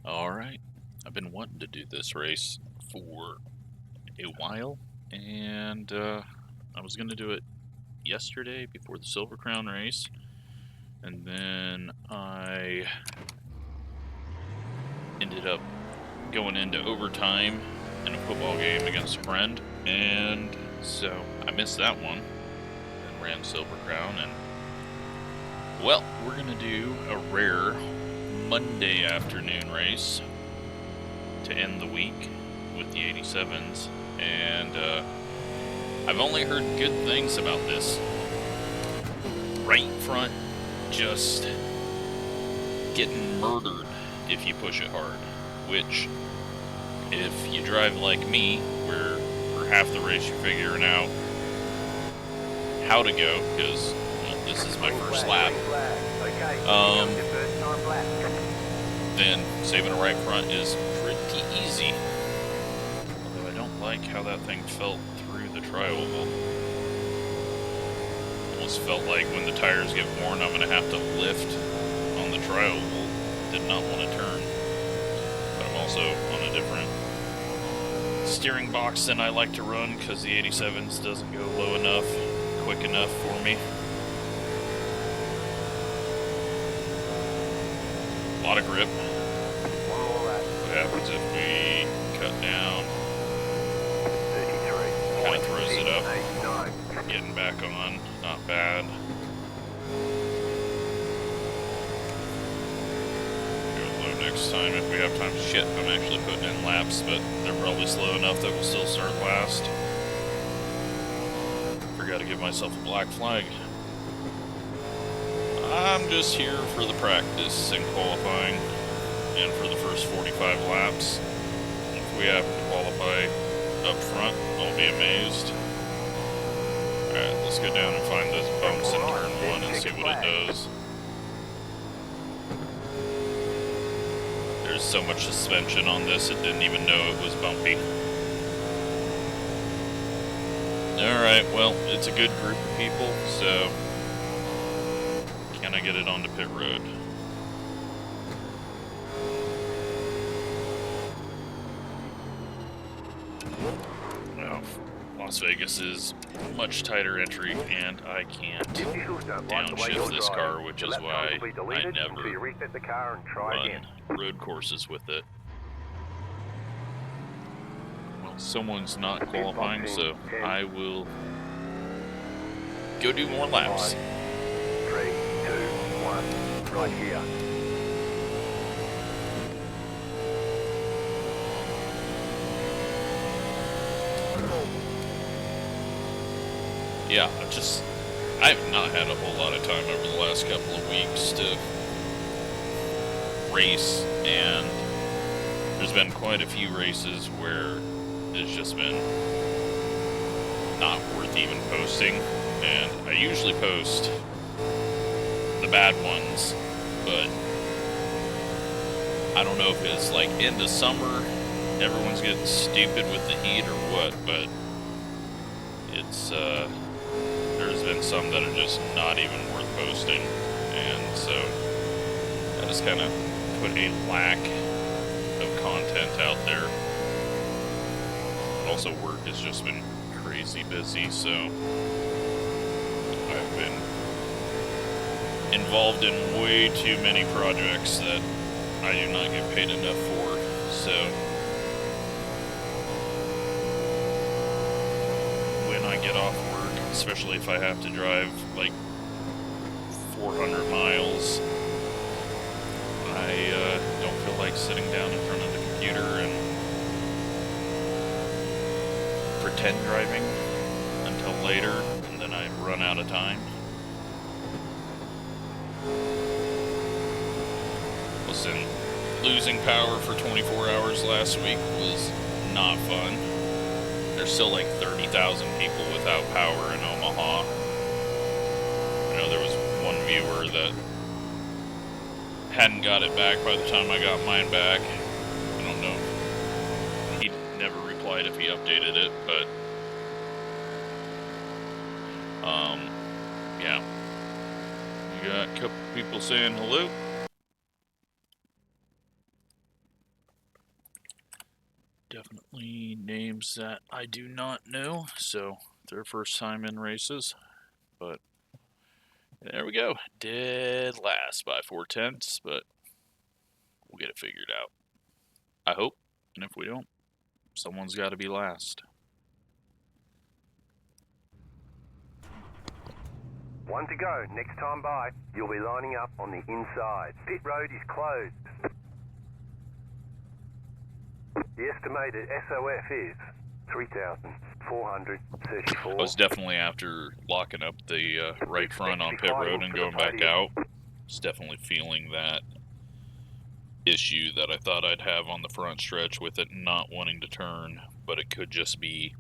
Alright, I've been wanting to do this race for a while, and I was going to do it yesterday before the Silver Crown race, and then I ended up going into overtime in a football game against a friend, and so I missed that one, and ran Silver Crown, and well, we're going to do a rare Monday afternoon race to end the week with the 87s, and I've only heard good things about this. Right front just getting murdered if you push it hard, which if you drive like me, where for half the race you're figuring out how to go, because this is my first lap, then saving a right front is pretty easy. Although I don't like how that thing felt through the tri-oval. Almost felt like when the tires get worn, I'm going to have to lift on the tri-oval. Did not want to turn. But I'm also on a different steering box than I like to run because the 87s doesn't go low enough, quick enough for me. A lot of grip. What happens if we cut down? Kind of throws it up. Getting back on, not bad. Go low next time if we have time. Shit, I'm actually putting in laps, but they're probably slow enough that we'll still start last. Forgot to give myself a black flag. I'm just here for the practice and qualifying, and for the first 45 laps. If we happen to qualify up front, I'll be amazed. Alright, let's go down and find those bumps in turn 1 and see what it does. There's so much suspension on this, it didn't even know it was bumpy. Alright, well, it's a good group of people, so can I get it onto pit road? Well, Las Vegas is much tighter entry, and I can't downshift this car, which is why I never run road courses with it. Well, someone's not qualifying, so I will go do more laps. 3, 2, 1, right here. Yeah, I have not had a whole lot of time over the last couple of weeks to race, and there's been quite a few races where it's just been not worth even posting, and I usually post the bad ones, but I don't know if it's like into summer, everyone's getting stupid with the heat or what, but it's, there's been some that are just not even worth posting, and so that has kind of put a lack of content out there. Also, work has just been crazy busy, so I've been involved in way too many projects that I do not get paid enough for, so when I get off work, especially if I have to drive like 400 miles, I don't feel like sitting down in front of the computer and pretend driving until later, and then I run out of time. Listen, losing power for 24 hours last week was not fun. There's still like 30,000 people without power in Omaha. I know there was one viewer that hadn't got it back by the time I got mine back. I don't know. He never replied if he updated it, but yeah. We got a couple people saying hello. Definitely names that I do not know, so their first time in races. But there we go. Dead last by 4/10, but we'll get it figured out. I hope, and if we don't, someone's got to be last. One to go. Next time by, you'll be lining up on the inside. Pit road is closed. The estimated SOF is 3,434. I was definitely, after locking up the right front on pit road and going back out, was definitely feeling that issue that I thought I'd have on the front stretch with it not wanting to turn, but it could just be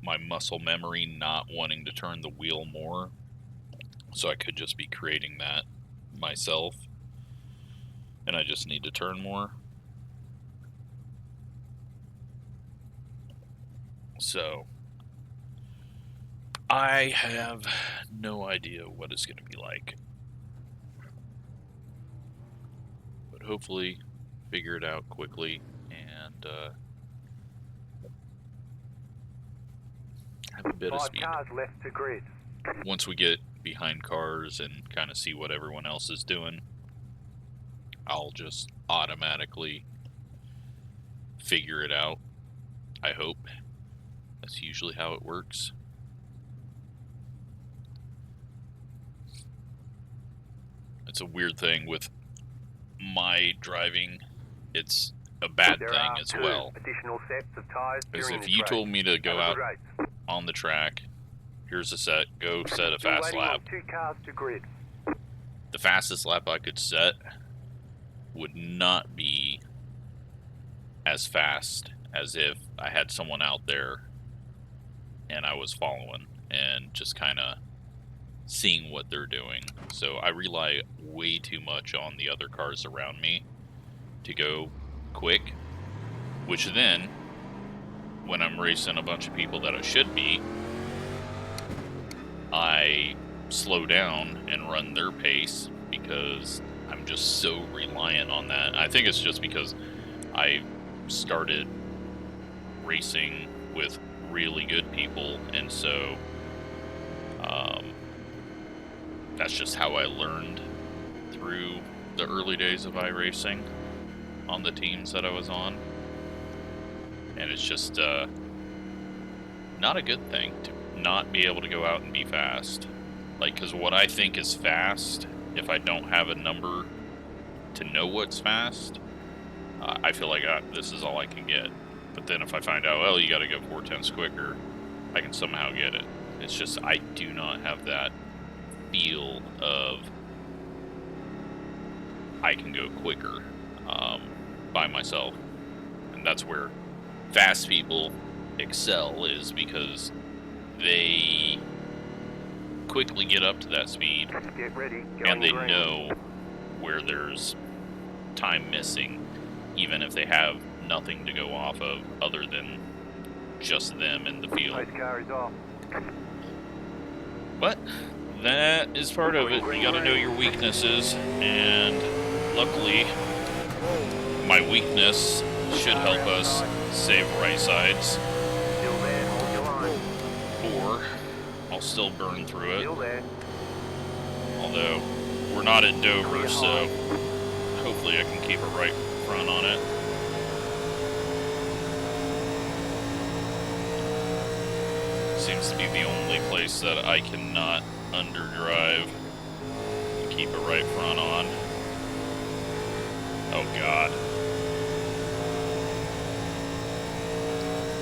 my muscle memory not wanting to turn the wheel more. So I could just be creating that myself, and I just need to turn more. So I have no idea what it's going to be like, but hopefully figure it out quickly and have a bit of speed. 5 cars left to grid. Once we get behind cars and kind of see what everyone else is doing, I'll just automatically figure it out. I hope. That's usually how it works. It's a weird thing with my driving. It's a bad thing as well. Additional sets of tires Because during if the you race. told me to go Have a out good race. on the track, here's a set, go set a Still fast waiting lap. on 2 cars to grid. The fastest lap I could set would not be as fast as if I had someone out there and I was following and just kind of seeing what they're doing. So I rely way too much on the other cars around me to go quick, which then, when I'm racing a bunch of people that I should be, I slow down and run their pace because I'm just so reliant on that. I think it's just because I started racing with really good people, and so that's just how I learned through the early days of iRacing on the teams that I was on. And it's just not a good thing to not be able to go out and be fast. Like, because what I think is fast, if I don't have a number to know what's fast, I feel like this is all I can get. But then if I find out, well, you got to go 4/10 quicker, I can somehow get it. It's just I do not have that feel of I can go quicker by myself. And that's where fast people excel, is because they quickly get up to that speed, Get ready. and they green. know where there's time missing, even if they have nothing to go off of other than just them in the field. Race car is off. But that is part of it. You gotta know your weaknesses, and luckily my weakness should help us save right sides, Still there. Hold your line. or I'll still burn through it. Still there. Although we're not at Dover, so hopefully I can keep a right front on it. Seems to be the only place that I cannot underdrive and keep a right front on. Oh God.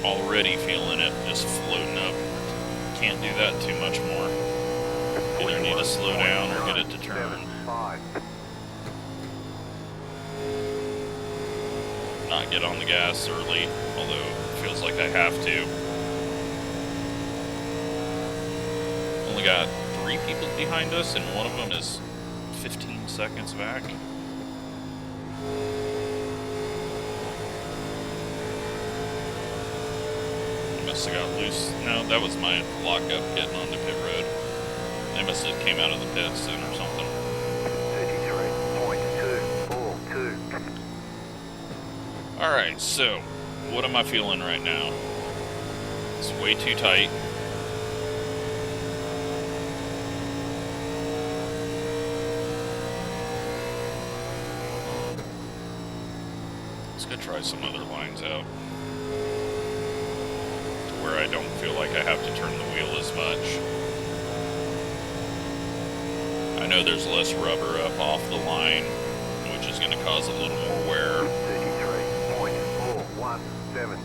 Already feeling it just floating up. Can't do that too much more. Either need to slow down or get it to turn. 5. Not get on the gas early, although it feels like I have to. Only got 3 people behind us, and one of them is 15 seconds back. Must have got loose. No, that was my lockup getting onto pit road. They must have came out of the pits soon or something. 33.242. Alright, so what am I feeling right now? It's way too tight. Let's go try some other lines out, to where I don't feel like I have to turn the wheel as much. I know there's less rubber up off the line, which is going to cause a little more wear. 33.417.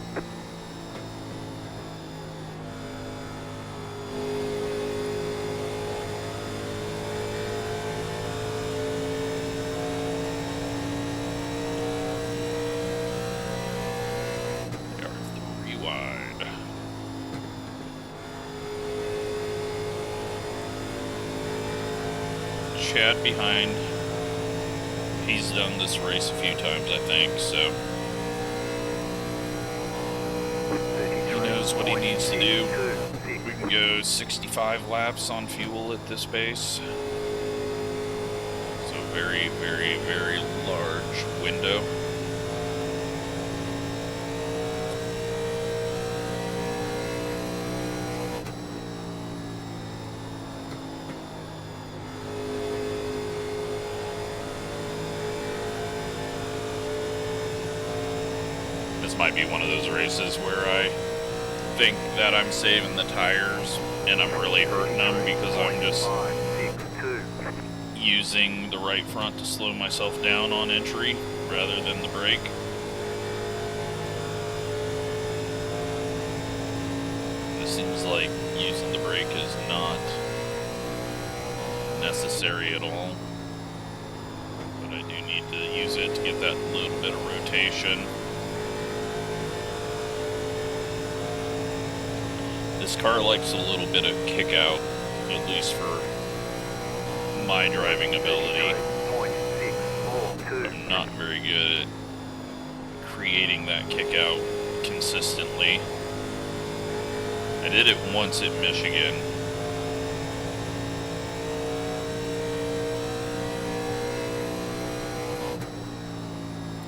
They are 3 wide. Chad behind. He's done this race a few times, I think, so he knows what he needs to do. We can go 65 laps on fuel at this pace. So very, very, very large window. This might be one of those races where I think that I'm saving the tires and I'm really hurting them because I'm just using the right front to slow myself down on entry rather than the brake. It seems like using the brake is not necessary at all, but I do need to use it to get that little bit of rotation. This car likes a little bit of kick out, at least for my driving ability. I'm not very good at creating that kick out consistently. I did it once at Michigan.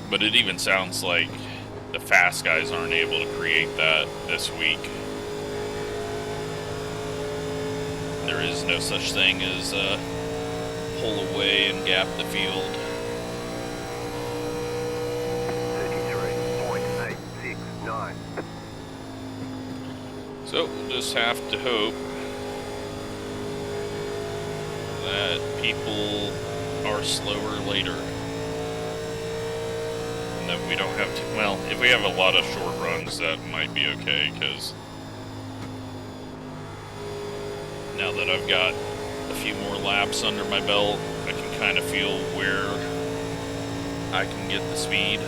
But it even sounds like the fast guys aren't able to create that this week. There is no such thing as pull away and gap the field. 33.869. So we'll just have to hope that people are slower later. And that we don't have to, well, if we have a lot of short runs, that might be okay, because now that I've got a few more laps under my belt, I can kind of feel where I can get the speed.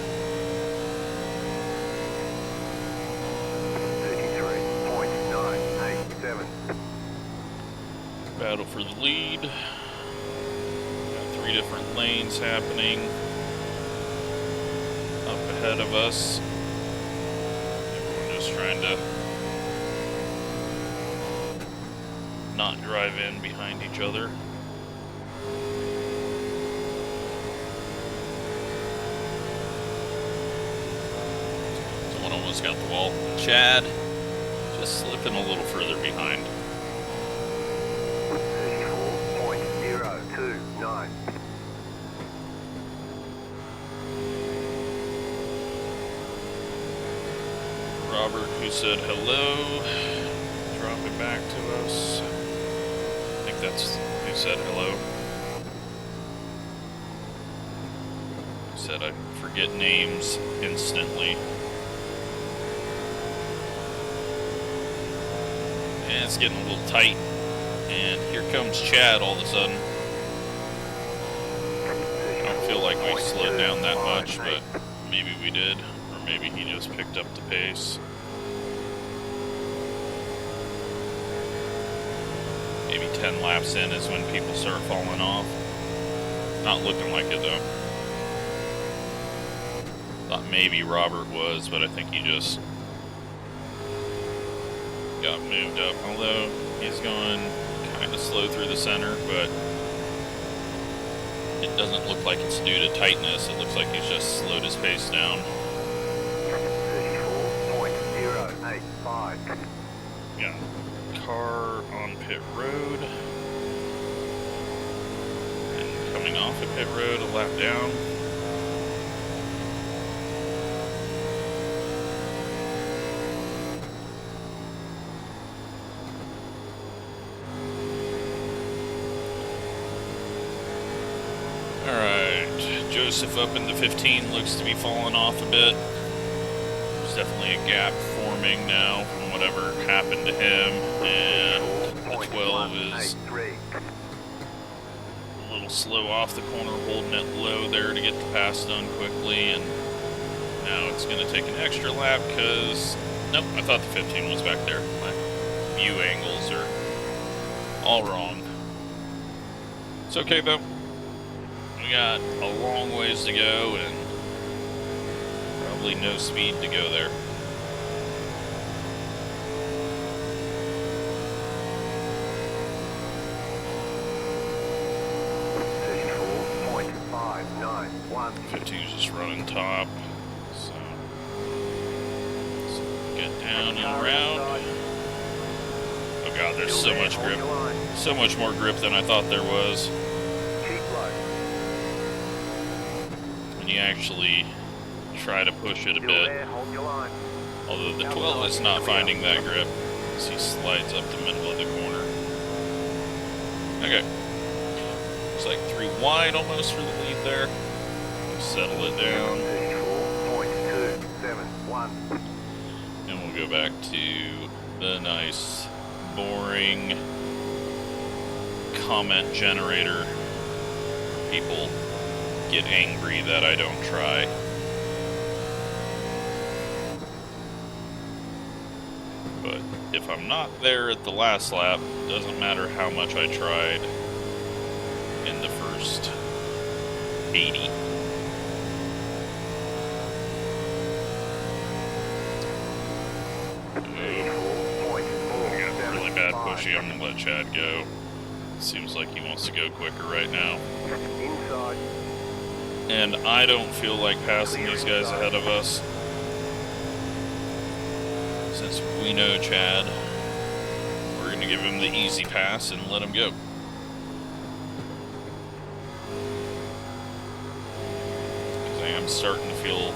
33.987. Battle for the lead. Got 3 different lanes happening up ahead of us. Everyone just trying to not drive in behind each other. Someone almost got the wall. Chad just slipping a little further behind. 34.029. Robert, who said hello, dropping back to us. I think that's who said hello. Said I forget names instantly. And it's getting a little tight. And here comes Chad all of a sudden. I don't feel like we slowed down that much, but maybe we did. Or maybe he just picked up the pace. Maybe 10 laps in is when people start falling off. Not looking like it though. Thought maybe Robert was, but I think he just got moved up. Although he's going kind of slow through the center, but it doesn't look like it's due to tightness. It looks like he's just slowed his pace down. 185. Got car on pit road. And coming off of pit road, a lap down. Alright, Joseph up in the 15 looks to be falling off a bit. There's definitely a gap forming now from whatever happened to him, and the 12 is a little slow off the corner, holding it low there to get the pass done quickly, and now it's going to take an extra lap because, nope, I thought the 15 was back there. My view angles are all wrong. It's okay though. We got a long ways to go and probably no speed to go there. .591. 15's just running top, so let's get down and around. Oh god, there's so much grip, so much more grip than I thought there was. When you actually try to push it a bit, although the 12 is not finding that grip as he slides up the middle of the corner. Okay, looks like 3 wide almost for the lead there. Settle it down, and we'll go back to the nice boring comment generator. People get angry that I don't try. But if I'm not there at the last lap, doesn't matter how much I tried in the first 80. I got really bad pushy. I'm gonna let Chad go. Seems like he wants to go quicker right now. And I don't feel like passing these guys ahead of us. Since we know Chad, we're going to give him the easy pass and let him go. Because I am starting to feel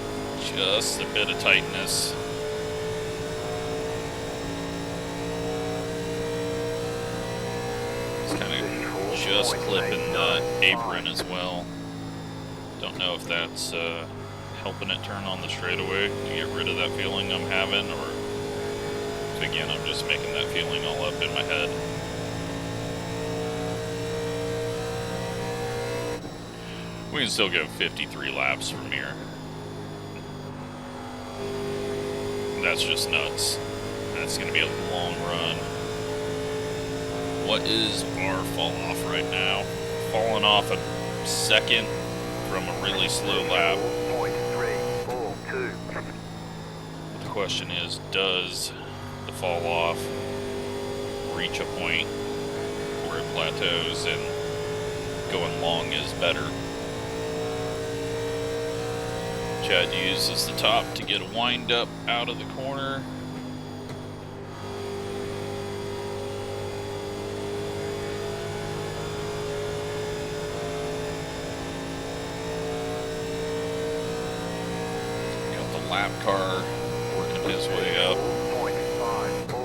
just a bit of tightness. It's kind of just clipping the apron as well. Don't know if that's helping it turn on the straightaway to get rid of that feeling I'm having, or if again I'm just making that feeling all up in my head. We can still go 53 laps from here. That's just nuts. That's going to be a long run. What is our fall off right now? Falling off a second from a really slow lap. The question is, does the fall off reach a point where it plateaus and going long is better? Chad uses the top to get a wind up out of the corner. Lap car working his way up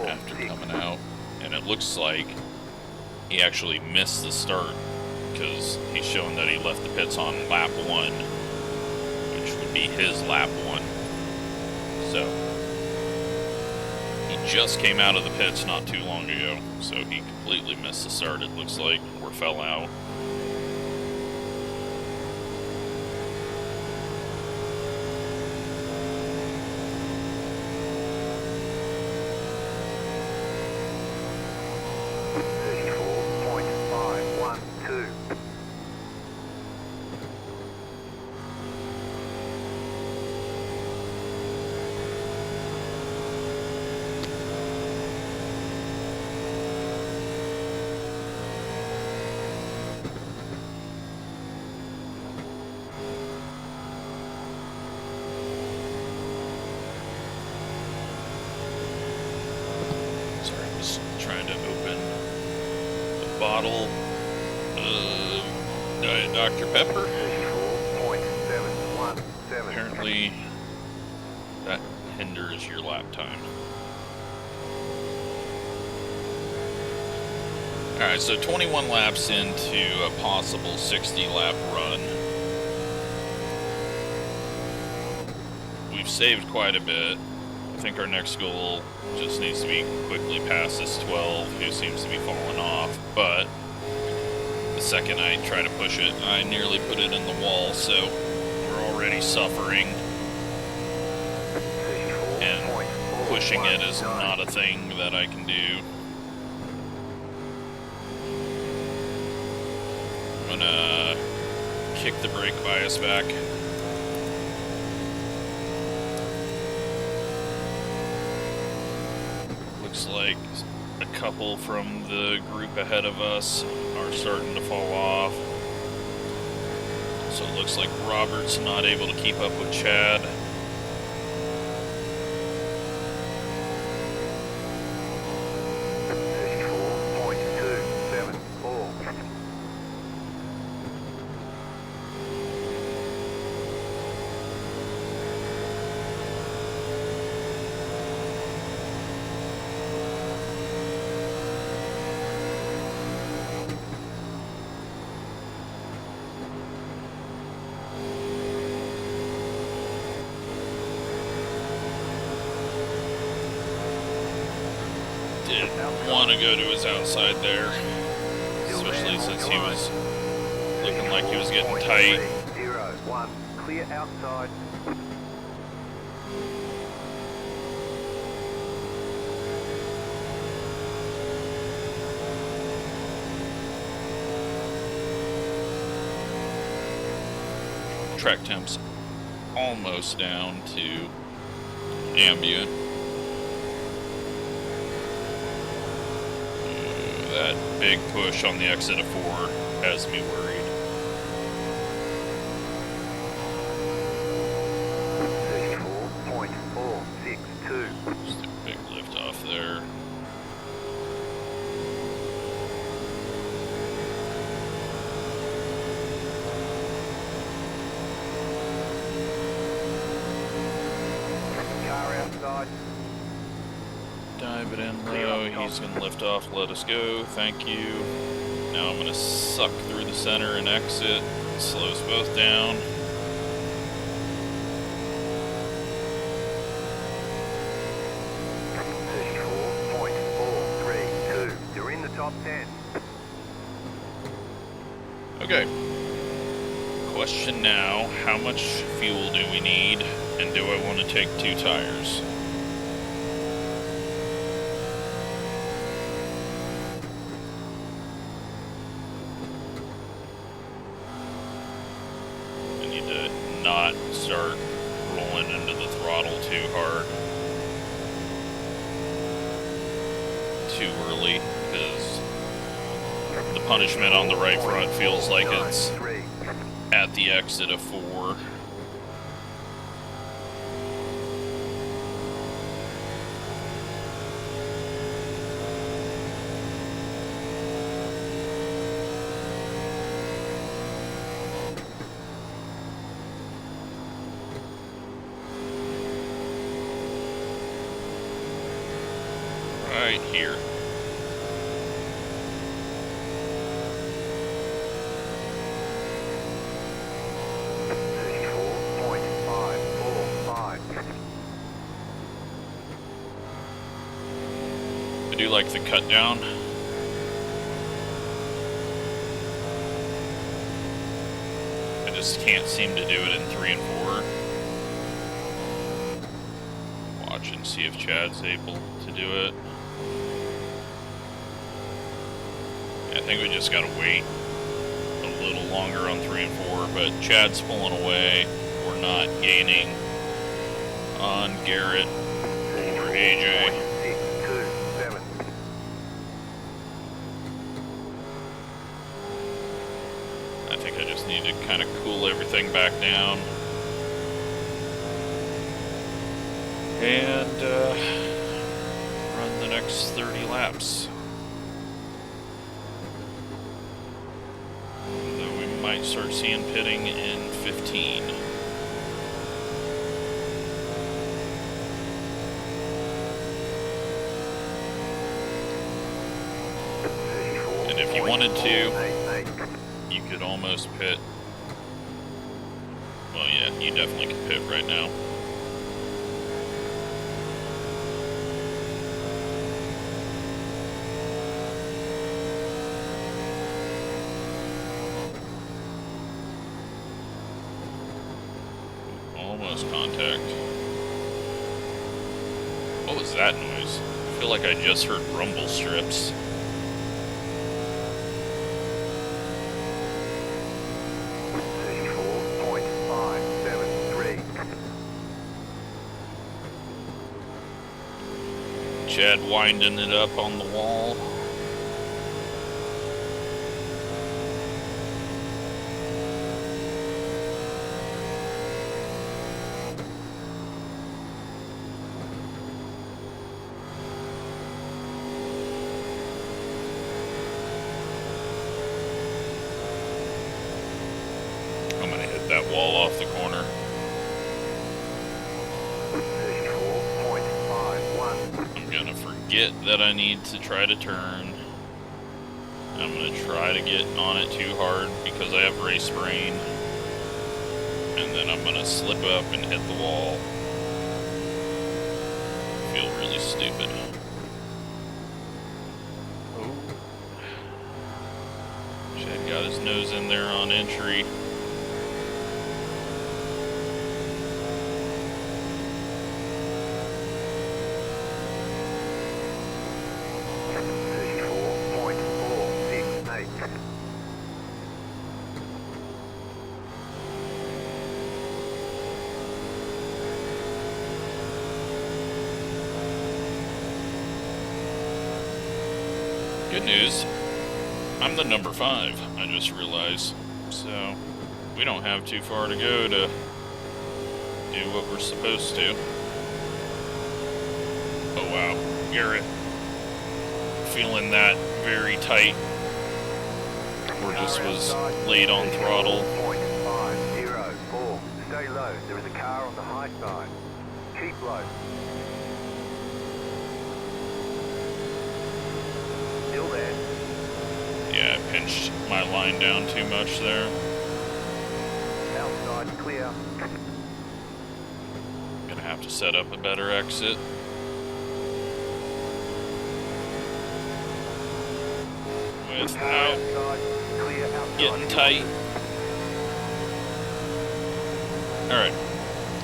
after coming out, and it looks like he actually missed the start because he's showing that he left the pits on lap 1, which would be his lap 1. So he just came out of the pits not too long ago, so he completely missed the start, it looks like, or fell out. bottle of Diet Dr. Pepper. 34.717. Apparently, that hinders your lap time. Alright, so 21 laps into a possible 60 lap run. We've saved quite a bit. I think our next goal just needs to be quickly past this 12, who seems to be falling off, but the second I try to push it, I nearly put it in the wall, so we're already suffering, and pushing it is not a thing that I can do. I'm gonna kick the brake bias back. Looks like a couple from the group ahead of us are starting to fall off. So it looks like Robert's not able to keep up with Chad. Want to go to his outside there, especially since he was looking like he was getting tight. 0-1, clear outside. Track temps almost down to ambient. That big push on the exit of 4 has me worried. 34.462. Just a big lift off there. Car outside. Dive it in low, he's going to lift off, let us go, thank you. Now I'm going to suck through the center and exit, slows both down. You're in the top 10. Okay. Question now, how much fuel do we need, and do I want to take 2 tires? Not start rolling into the throttle too hard too early, because the punishment on the right front feels like it's at the exit of 4. Right here. I do like the cut down. I just can't seem to do it in 3 and 4. Watch and see if Chad's able to do it. I think we just gotta wait a little longer on 3 and 4, but Chad's pulling away. We're not gaining on Garrett or AJ. I think I just need to kind of cool everything back down. And run the next 30 laps. might start seeing pitting in 15. And if you wanted to, you could almost pit. Well, yeah, you definitely could pit right now. Almost contact. What was that noise? I feel like I just heard rumble strips. Chad winding it up on the wall. I'm gonna hit that wall off the corner. I'm gonna forget that I need to try to turn. I'm gonna try to get on it too hard because I have race brain. And then I'm gonna slip up and hit the wall. I feel really stupid. Oh. Chad got his nose in there on entry. Good news, I'm the number 5, I just realized, so we don't have too far to go to do what we're supposed to. Oh wow, Garrett, feeling that very tight, or just was laid on throttle. Stay low, there is a car on the high side. Keep low. Still there. Yeah, I pinched my line down too much there. Outside clear. Gonna have to set up a better exit. Without getting tight. Alright,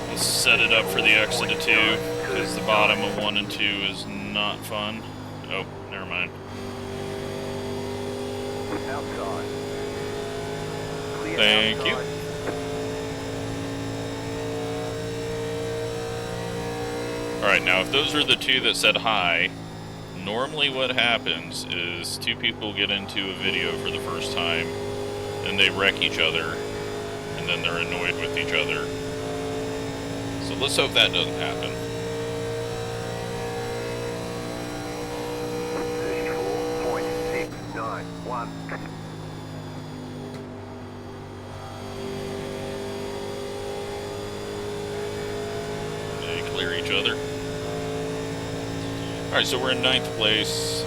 let's set it up for the exit of 2, because the bottom of 1 and 2 is not fun. Oh, never mind. Outside. Clear Thank outside. you. Alright, now if those are the 2 that said hi, normally what happens is 2 people get into a video for the first time, and they wreck each other, and then they're annoyed with each other. So let's hope that doesn't happen. 34.691. They clear each other. Alright, so we're in 9th place.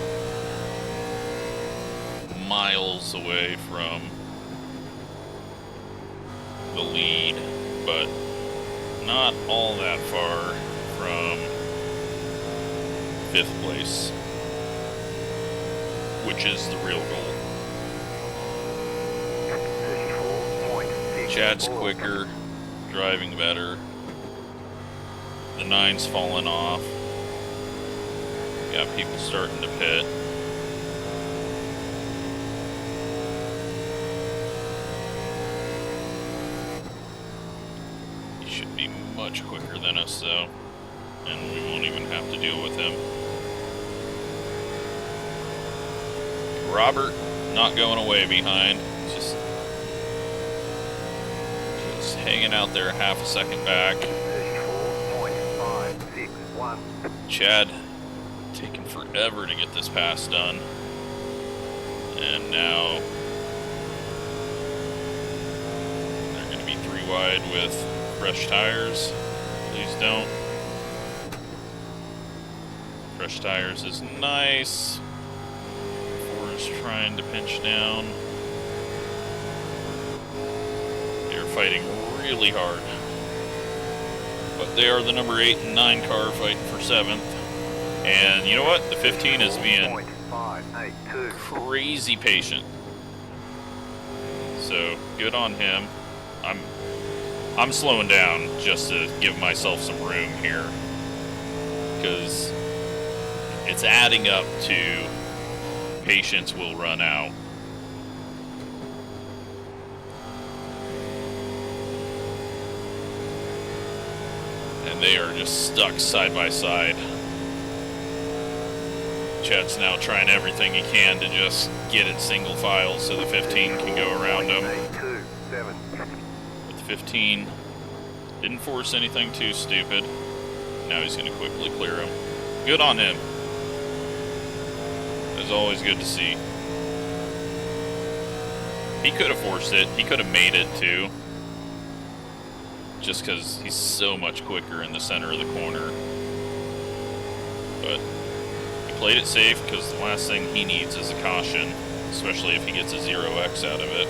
Miles away from the lead, but not all that far from 5th place, which is the real goal. 34.6. Chad's quicker, driving better. The 9's falling off. Got people starting to pit. He should be much quicker than us though, and we won't even have to deal with him. Robert not going away behind, just hanging out there half a second back. 34.561. Chad taking forever to get this pass done, and now very wide with fresh tires. Please don't. Fresh tires is nice. Is trying to pinch down. They're fighting really hard. But they are the number 8 and 9 car fighting for 7th. And you know what? The 15 is being crazy patient. So good on him. I'm slowing down just to give myself some room here. Because it's adding up to patience will run out. And they are just stuck side by side. Chad's now trying everything he can to just get it single file so the 15 can go around him. But the 15 didn't force anything too stupid. Now he's going to quickly clear him. Good on him. It's always good to see. He could have forced it. He could have made it too. Just because he's so much quicker in the center of the corner. But he played it safe because the last thing he needs is a caution. Especially if he gets a 0x out of it.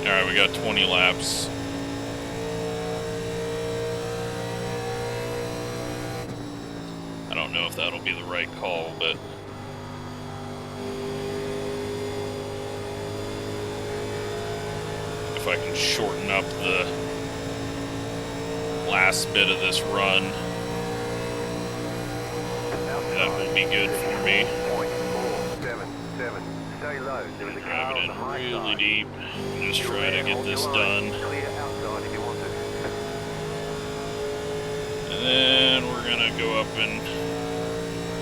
Alright, we got 20 laps. I don't know if that'll be the right call, but if I can shorten up the last bit of this run, that will be good for me. Drive it in really deep. Just try to get this done. And then we're gonna go up and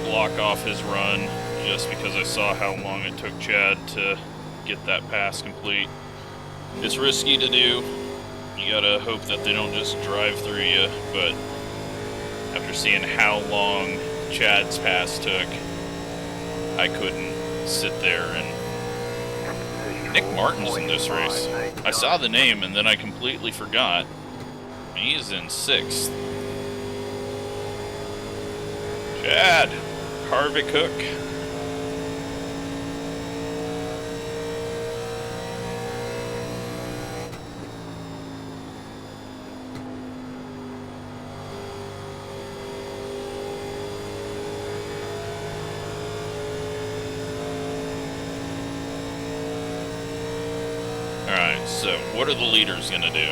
block off his run just because I saw how long it took Chad to get that pass complete. It's risky to do. You gotta hope that they don't just drive through you, but after seeing how long Chad's pass took, I couldn't sit there and... Nick Martin's in this race. I saw the name and then I completely forgot. He's in 6th. Chad, Harvick Hook. Alright, so what are the leaders going to do?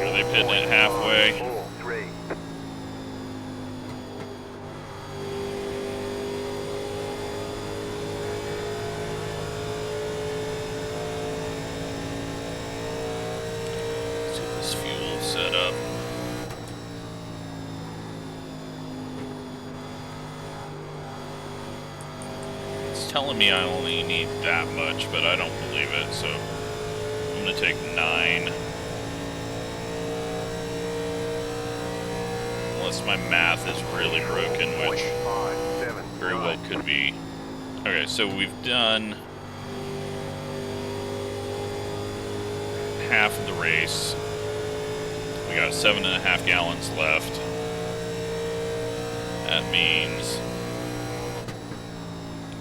Are they pitting it halfway? Let's get this fuel set up. Telling me I only need that much, but I don't believe it, so I'm gonna take 9. Unless my math is really broken, which very well could be. Okay, so we've done half of the race. We got 7.5 gallons left. That means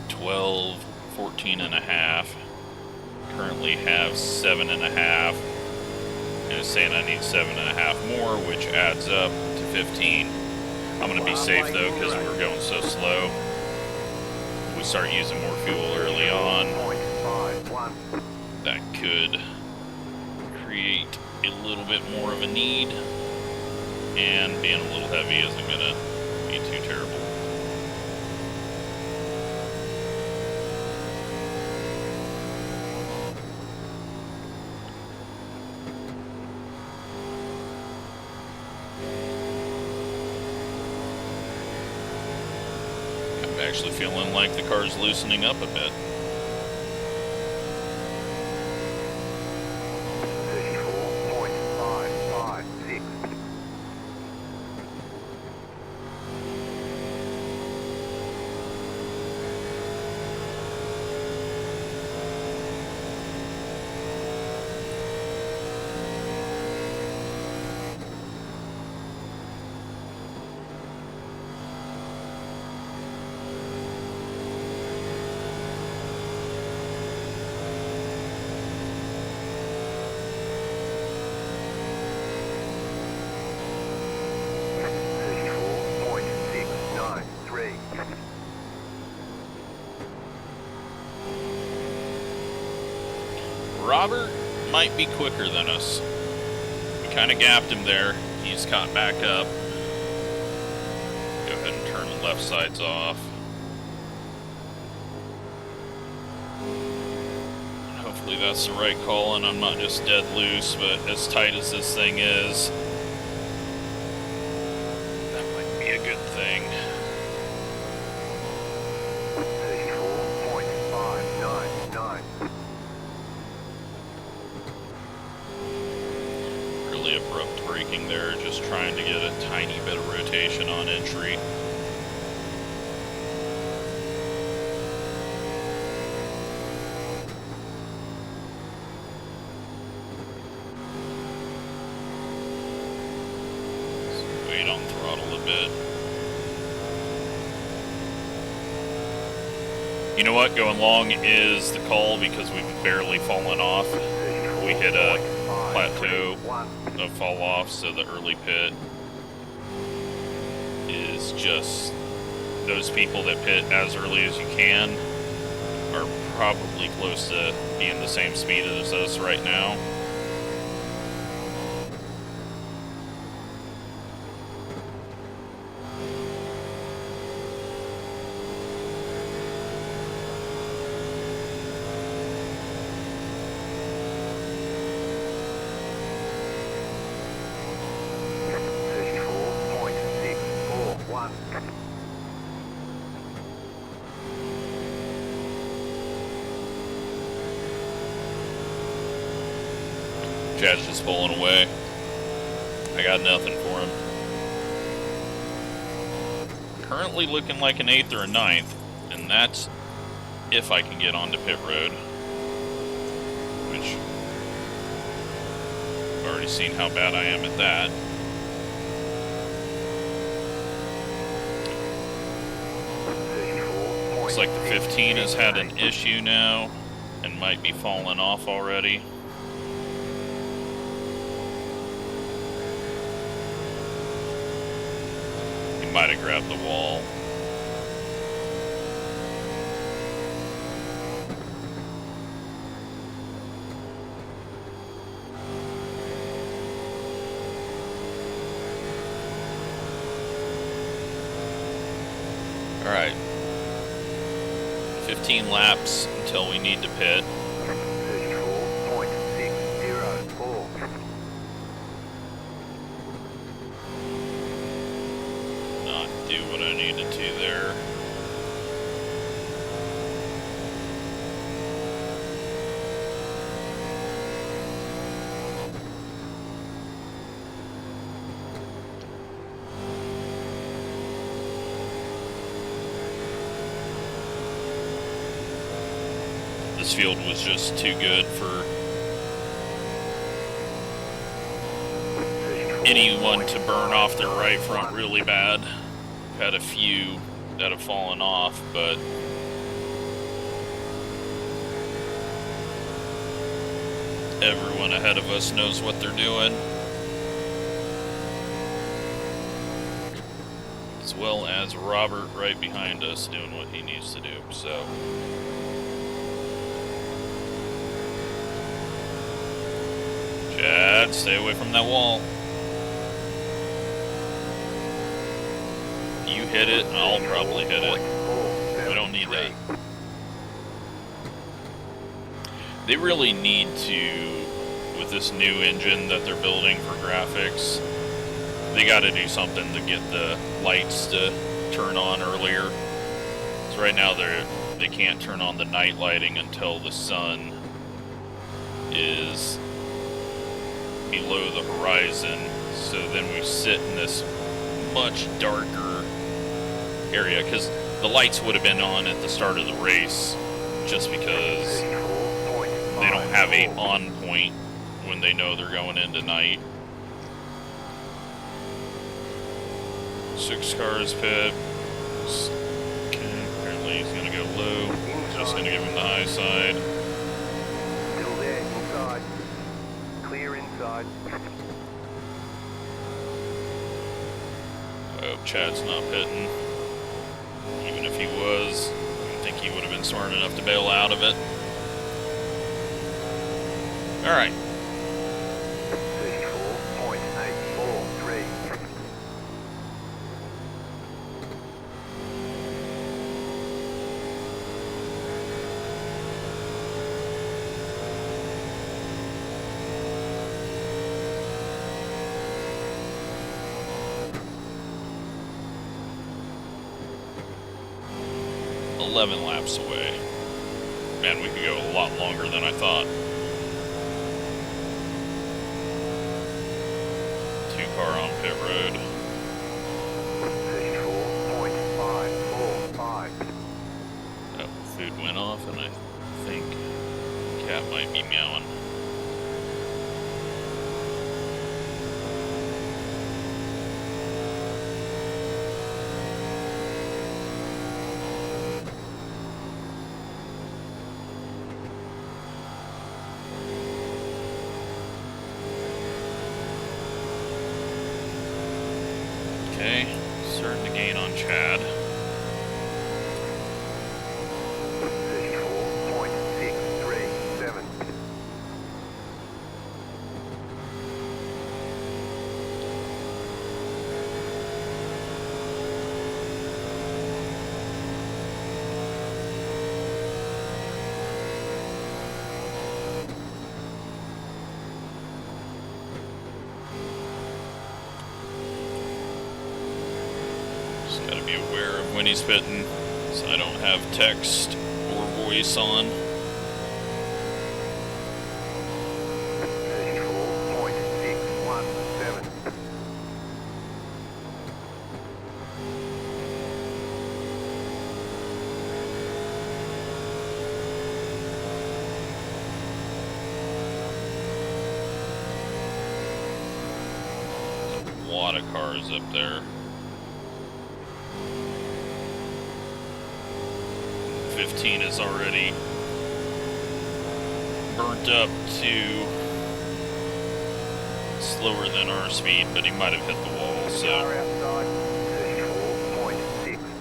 12, 14 and a half. Currently have 7.5. And it's saying I need 7.5 more, which adds up to 15. I'm going to be safe though because we're going so slow. We start using more fuel early on. That could create a little bit more of a need. And being a little heavy isn't going to be too terrible. Actually feeling like the car's loosening up a bit. 34.5. Robert might be quicker than us. We kind of gapped him there. He's caught back up. Go ahead and turn the left sides off. Hopefully that's the right call and I'm not just dead loose, but as tight as this thing is, that might be a good thing. 34.599. Really abrupt braking there, just trying to get a tiny bit of rotation on entry. Wait on throttle a bit. You know what? Going long is the call because we've barely fallen off. We hit a plateau of fall off, so the early pit is just those people that pit as early as you can are probably close to being the same speed as us right now. Chad's just pulling away. I got nothing for him. Currently looking like an 8th or a 9th, and that's if I can get onto pit road. Which, I've already seen how bad I am at that. Looks like the 15 has had an issue now and might be falling off already. He might have grabbed the wall. All right. 15 laps until we need to pit. 34.604. Not do what I needed to there. This field was just too good for anyone to burn off their right front really bad. We've had a few that have fallen off, but everyone ahead of us knows what they're doing, as well as Robert right behind us doing what he needs to do. So Chad, stay away from that wall. You hit it, I'll probably hit it. We don't need that. They really need to, with this new engine that they're building for graphics, they got to do something to get the lights to turn on earlier. So right now they can't turn on the night lighting until the sun is below the horizon. So then we sit in this much darker area, because the lights would have been on at the start of the race just because they don't have a on point when they know they're going into night. 6 cars pit. Okay, apparently he's going to go low. Just going to give him the high side. Still there, inside. Clear inside. I hope Chad's not pitting. Even if he was, I think he would have been smart enough to bail out of it. All right. 34.843. Laps away. Man, we could go a lot longer than I thought. 2-car on pit road. 34.545. Oh, food went off, and I think cat might be meowing. Okay, starting to gain on Chad. 34.637. Just gotta be aware of when he's pitting, so I don't have text or voice on. 34.617. There's a lot of cars up there. 15 is already burnt up to slower than our speed, but he might have hit the wall, so Car outside.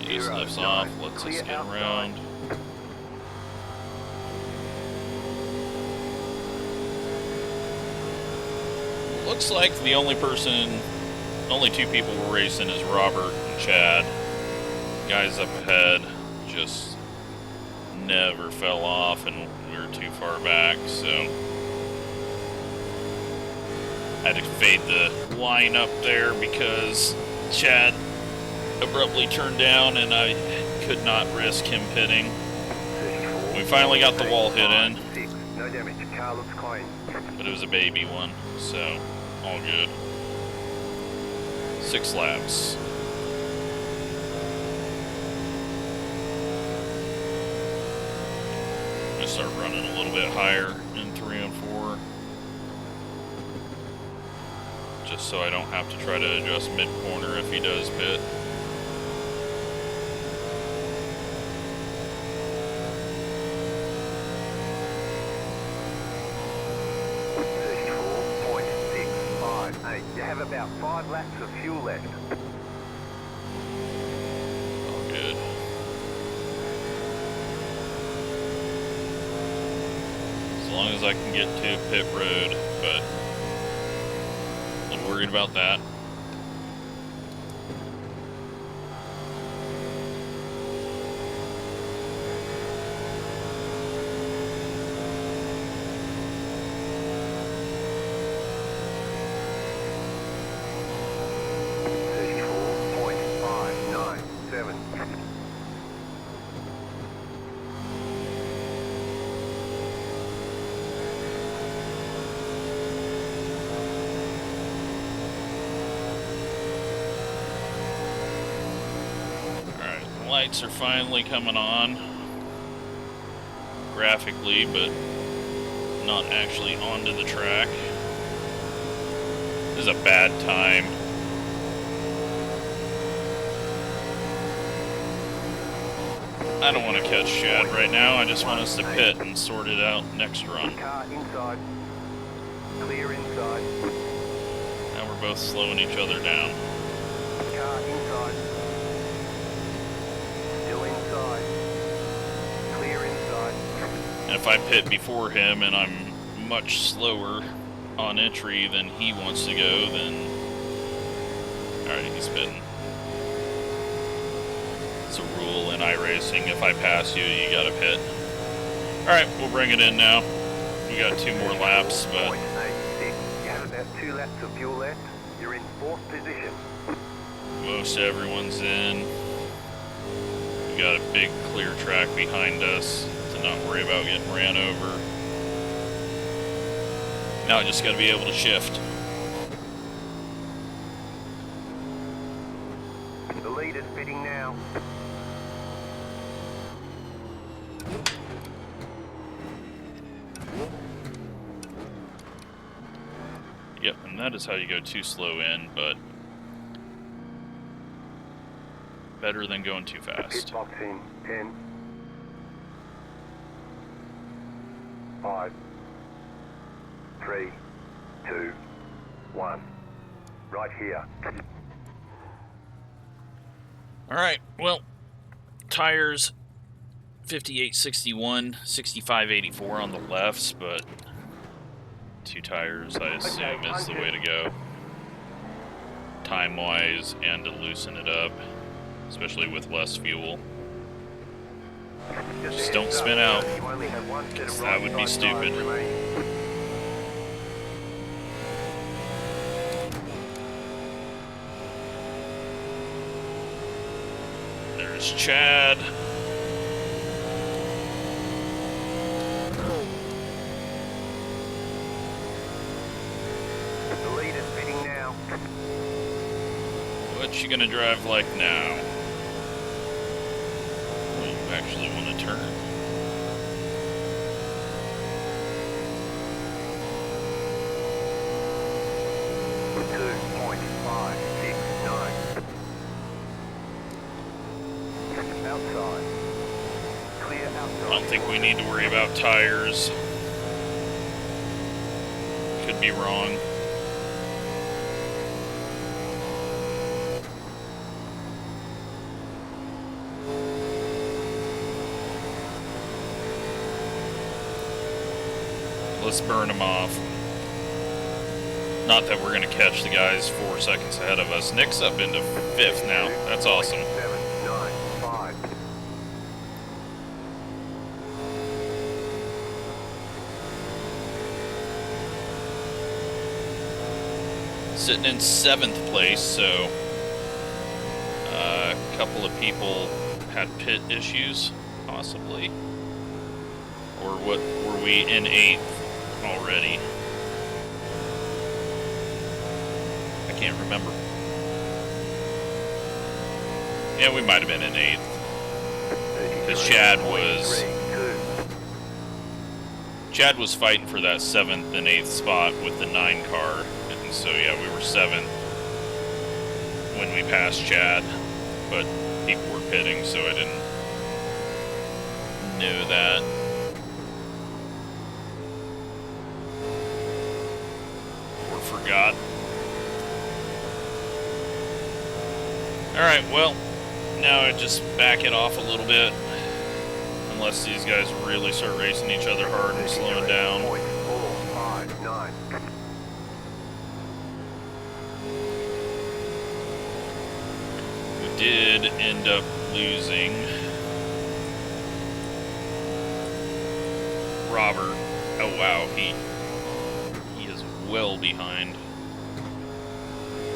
Ace 34.609. lifts off, lets us Clear get outside. around. Looks like the only two people we're racing is Robert and Chad. Guys up ahead just never fell off, and we were too far back, so I had to fade the line up there because Chad abruptly turned down and I could not risk him pitting. We finally got the wall hit in, No damage. Car looks clean. but it was a baby one, so all good. 6 laps. I'm gonna start running a little bit higher in 3 and 4, just so I don't have to try to adjust mid-corner if he does pit. You have about 5 laps of fuel left. All good. As long as I can get to pit road, but a little worried about that. Lights are finally coming on graphically, but not actually onto the track. This is a bad time. I don't want to catch Chad right now. I just want us to pit and sort it out next run. Car inside. Clear inside. Now we're both slowing each other down. Car inside. Still inside. Clear inside. And if I pit before him and I'm much slower on entry than he wants to go, then... Alright, he's pitting. It's a rule in iRacing, if I pass you, you gotta pit. Alright, we'll bring it in now. We got 2 more laps, but... You have about 2 laps of fuel left. You're in 4th position. Most everyone's in. We got a big clear track behind us to not worry about getting ran over. Now I just gotta be able to shift. The lead is pitting now. Yep, and that is how you go too slow in, but better than going too fast. Pit box in 10, 5, 3, 2, 1. Right here. Alright, well, tires 5861, 6584 on the lefts, but 2 tires, I assume, is the way to go. Time-wise, and to loosen it up, especially with less fuel. Just don't spin out, because that would be stupid. There's Chad. The lead is pitting now. What you gonna drive like now? Well, you actually want to turn. Outside. Clear outside. I don't think we need to worry about tires. Could be wrong. Let's burn them off. Not that we're going to catch the guys 4 seconds ahead of us. Nick's up into 5th now. That's awesome. 7, 9, 5. Sitting in 7th place, so a couple of people had pit issues, possibly. Or what were we in 8th already? I can't remember. Yeah, we might have been in 8th. Because Chad was fighting for that 7th and 8th spot with the 9 car. And so yeah, we were 7th when we passed Chad. But people were pitting, so I didn't know that. Or forgot. Alright, well, now I just back it off a little bit. Unless these guys really start racing each other hard and slowing down. 0.459. We did end up losing Robert. Oh wow, he is well behind.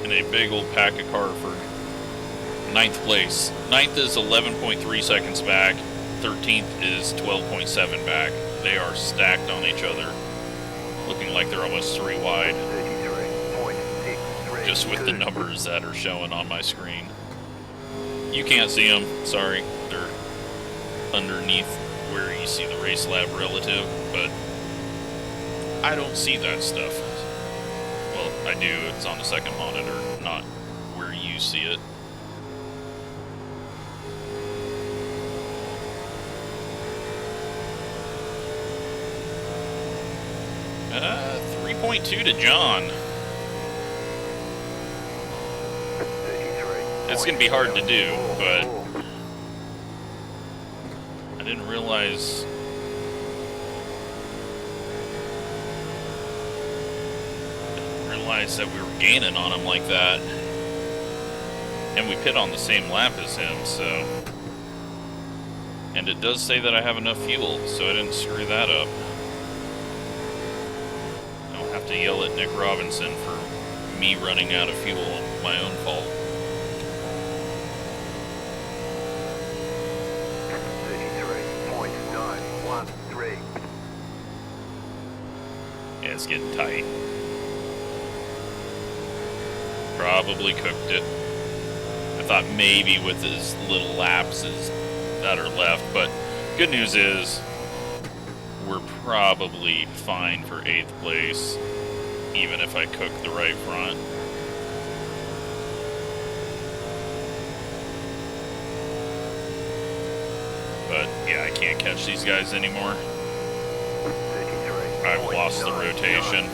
In a big old pack of car for 9th place. 9th is 11.3 seconds back. 13th is 12.7 back. They are stacked on each other, looking like they're almost 3 wide. Just with the numbers that are showing on my screen. You can't see them, sorry. They're underneath where you see the Racelab relative, but I don't see that stuff. Well, I do, it's on the second monitor, not where you see it. 3.2 to John. It's going to be hard to do, but I didn't realize realize that we were gaining on him like that. And we pit on the same lap as him, so... And it does say that I have enough fuel, so I didn't screw that up. I don't have to yell at Nick Robinson for me running out of fuel, my own fault. 33.913. Yeah, it's getting tight. Probably cooked it. I thought maybe with his little lapses that are left, but good news is we're probably fine for 8th place, even if I cook the right front. But yeah, I can't catch these guys anymore. I've lost the rotation.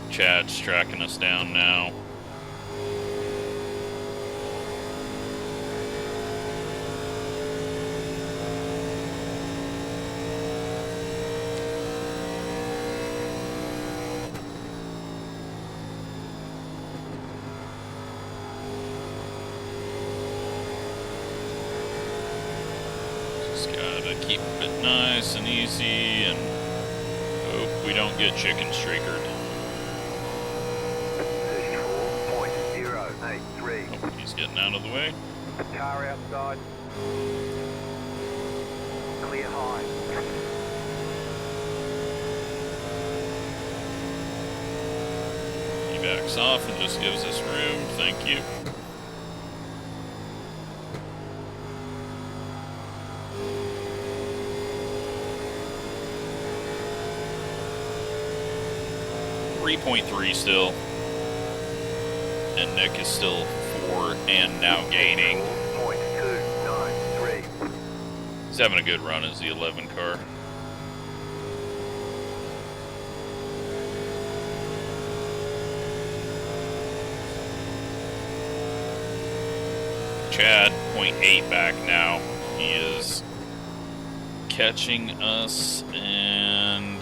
Chad's tracking us down now. Keep it nice and easy and hope we don't get chicken streakered. 34.083. Oh, he's getting out of the way. Car outside. Clear high. He backs off and just gives us room. Thank you. .3 still, and Nick is still 4 and now gaining. 4.293. He's having a good run as the 11 car. Chad, 0.8 back now. He is catching us and,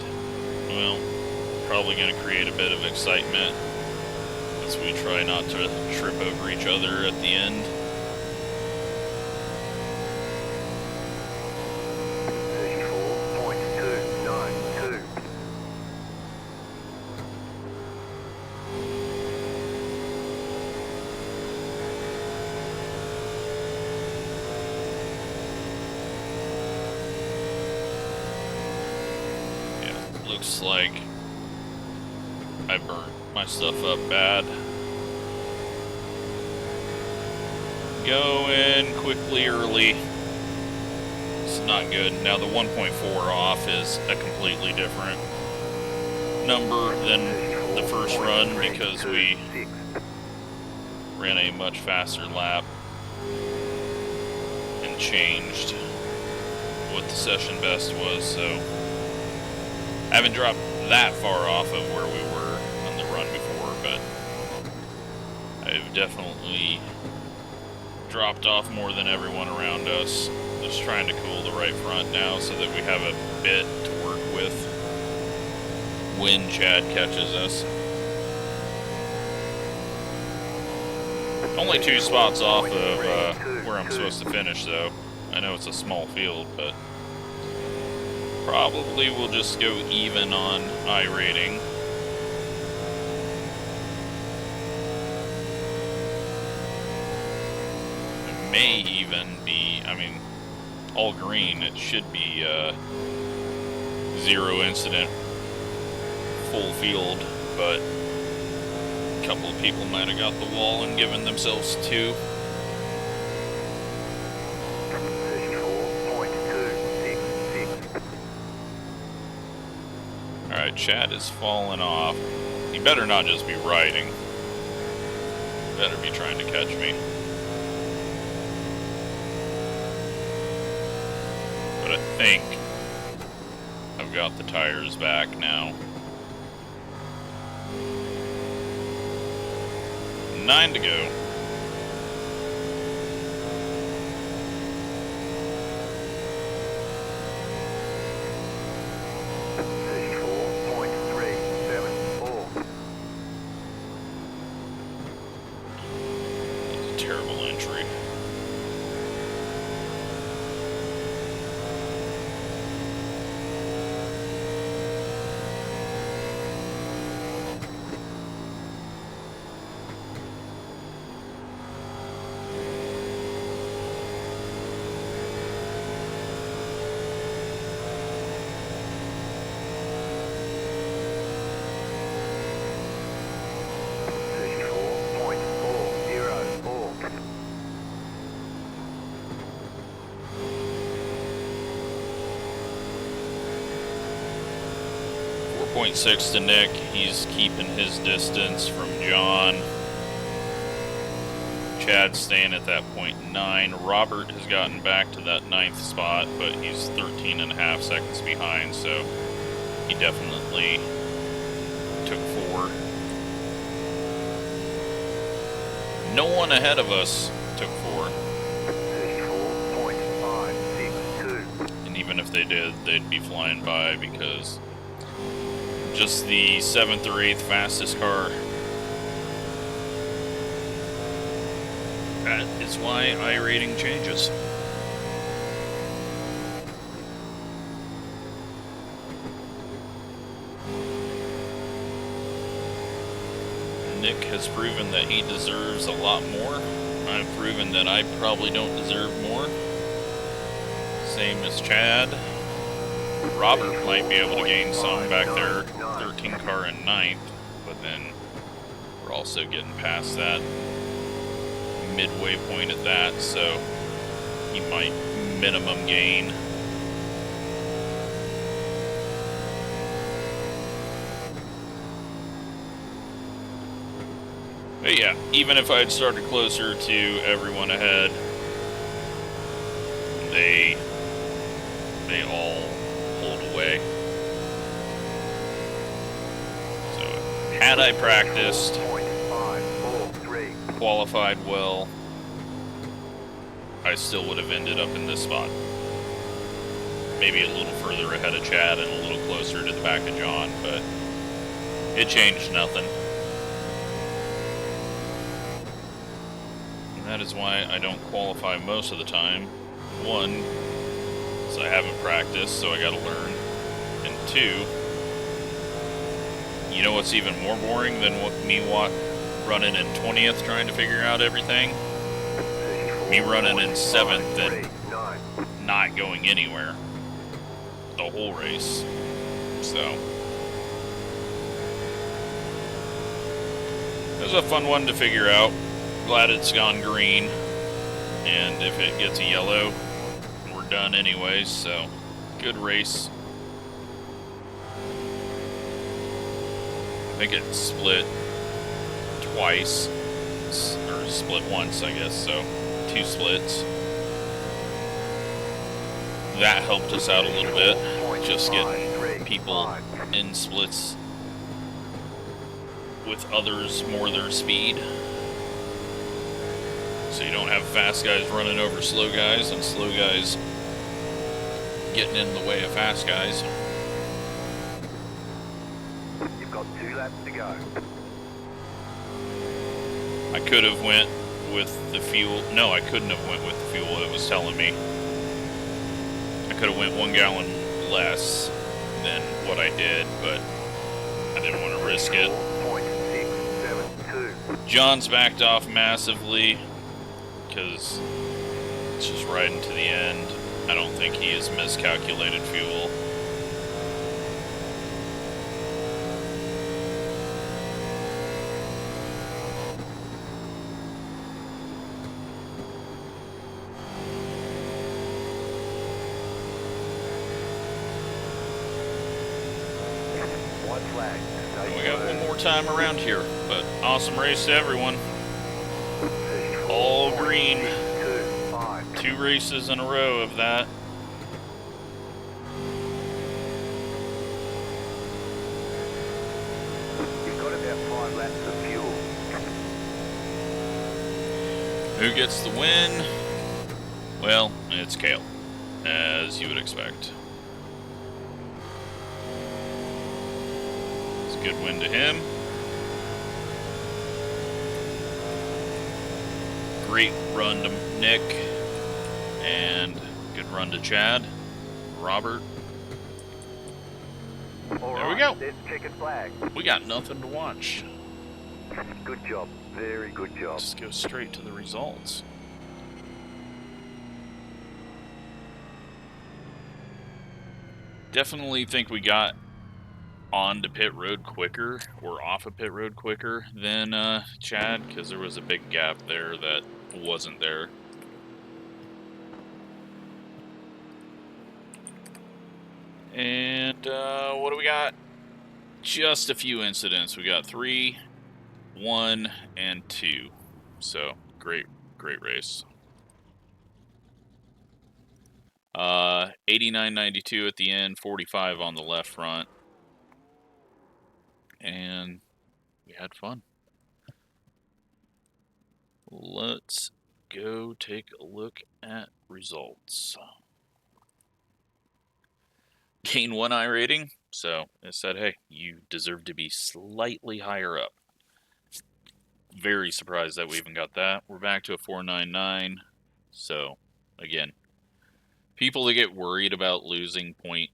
well, probably going to create a bit of excitement as we try not to trip over each other at the end. Yeah, looks like I burnt my stuff up bad. Going quickly early. It's not good. Now the 1.4 off is a completely different number than the first run because we ran a much faster lap and changed what the session best was, so I haven't dropped that far off of where we were on the run before, but I've definitely dropped off more than everyone around us. Just trying to cool the right front now so that we have a bit to work with when Chad catches us. Only 2 spots off of where I'm supposed to finish, though. I know it's a small field, but probably we'll just go even on iRating. It may even be, I mean, all green. It should be 0 incident, full field, but a couple of people might have got the wall and given themselves 2. 34.266. Alright, Chad is falling off. He better not just be riding. Better be trying to catch me. But I think I've got the tires back now. 9 to go. terrible entry. .6 to Nick. He's keeping his distance from John. Chad's staying at that .9. Robert has gotten back to that 9th spot, but he's 13.5 seconds behind, so he definitely took 4. No one ahead of us took 4. 34.562. And even if they did, they'd be flying by because just the 7th or 8th fastest car. That is why iRating changes. Nick has proven that he deserves a lot more. I've proven that I probably don't deserve more. Same as Chad. Robert might be able to gain some back there, 13 car in 9th, but then we're also getting past that midway point at that, so he might minimum gain. But yeah, even if I'd started closer to everyone ahead, they all pulled away. So had I practiced, qualified well, I still would have ended up in this spot. Maybe a little further ahead of Chad and a little closer to the back of John, but it changed nothing. And that is why I don't qualify most of the time. 1, so I haven't practiced, so I gotta learn. And 2, you know what's even more boring than me running in 20th trying to figure out everything? Me running in 7th and not going anywhere the whole race. So it was a fun one to figure out. Glad it's gone green, and if it gets a yellow, we're done anyways, so good race. I think it split twice, or split once, I guess, so 2 splits. That helped us out a little bit, just getting people in splits with others more their speed. So you don't have fast guys running over slow guys and slow guys getting in the way of fast guys. You've got 2 laps to go. I could have went with the fuel. No, I couldn't have went with the fuel, it was telling me. I could have went 1 gallon less than what I did, but I didn't want to risk it. John's backed off massively because it's just riding to the end. I don't think he has miscalculated fuel. And we got one more time around here, but awesome race to everyone. All green. 2 races in a row of that. You've got about 5 laps of fuel. Who gets the win? Well, it's Kale, as you would expect. It's a good win to him. Great run to Nick, and good run to Chad, Robert. There we go. There's checkered flag. We got nothing to watch. Good job. Very good job. Just go straight to the results. Definitely think we got on to pit road quicker, or off of pit road quicker than Chad, because there was a big gap there that wasn't there. And what do we got? Just a few incidents. We got 3, 1, and 2. So great race. 89.92 at the end, 45 on the left front, and we had fun. Let's go take a look at results. Gain 1 iRating, so it said, hey, you deserve to be slightly higher up. Very surprised that we even got that. We're back to a 499, so again, people that get worried about losing 0.1,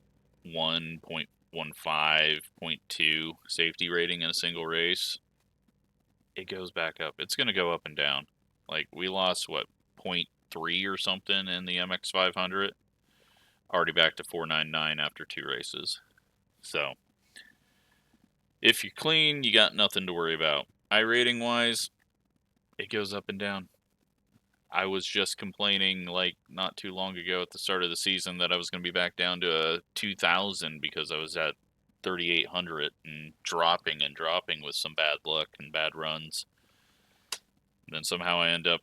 0.15, 0.2 safety rating in a single race, it goes back up. It's going to go up and down. Like, we lost, what, 0.3 or something in the MX500? Already back to 499 after 2 races. So, if you're clean, you got nothing to worry about. iRating wise, it goes up and down. I was just complaining, like, not too long ago at the start of the season that I was going to be back down to a 2,000 because I was at 3,800 and dropping with some bad luck and bad runs. And then somehow I end up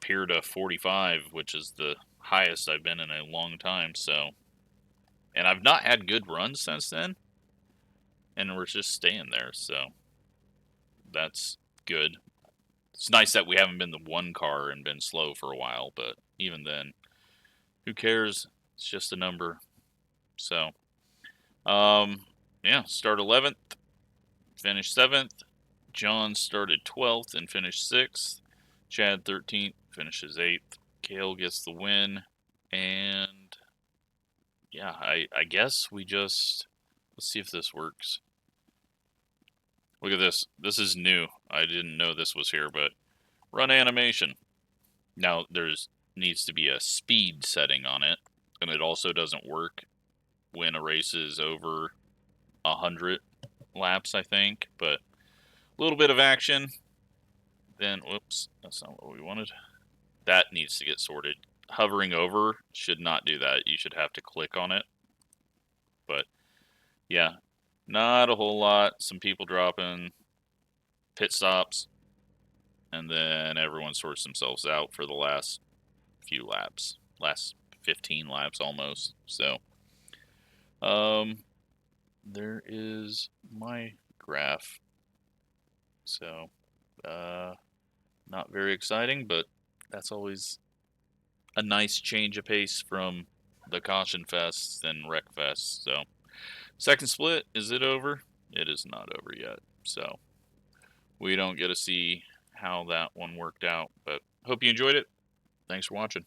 here to 45, which is the highest I've been in a long time. So, and I've not had good runs since then, and we're just staying there. So that's good. It's nice that we haven't been the one car and been slow for a while, but even then, who cares? It's just a number. So, yeah, start 11th, finish 7th. John started 12th and finished 6th. Chad 13th, finishes 8th. Kale gets the win. And yeah, I guess we just, let's see if this works. Look at this. This is new. I didn't know this was here, but run animation. Now, needs to be a speed setting on it, and it also doesn't work when a race is over 100 laps, I think, but a little bit of action. Then, whoops, that's not what we wanted. That needs to get sorted. Hovering over should not do that. You should have to click on it. But, yeah, not a whole lot. Some people dropping, pit stops, and then everyone sorts themselves out for the last few laps. Last 15 laps almost. So, there is my graph. So, not very exciting, but that's always a nice change of pace from the Caution Fest and Wreck Fest. So, second split, is it over? It is not over yet. So, we don't get to see how that one worked out, but hope you enjoyed it. Thanks for watching.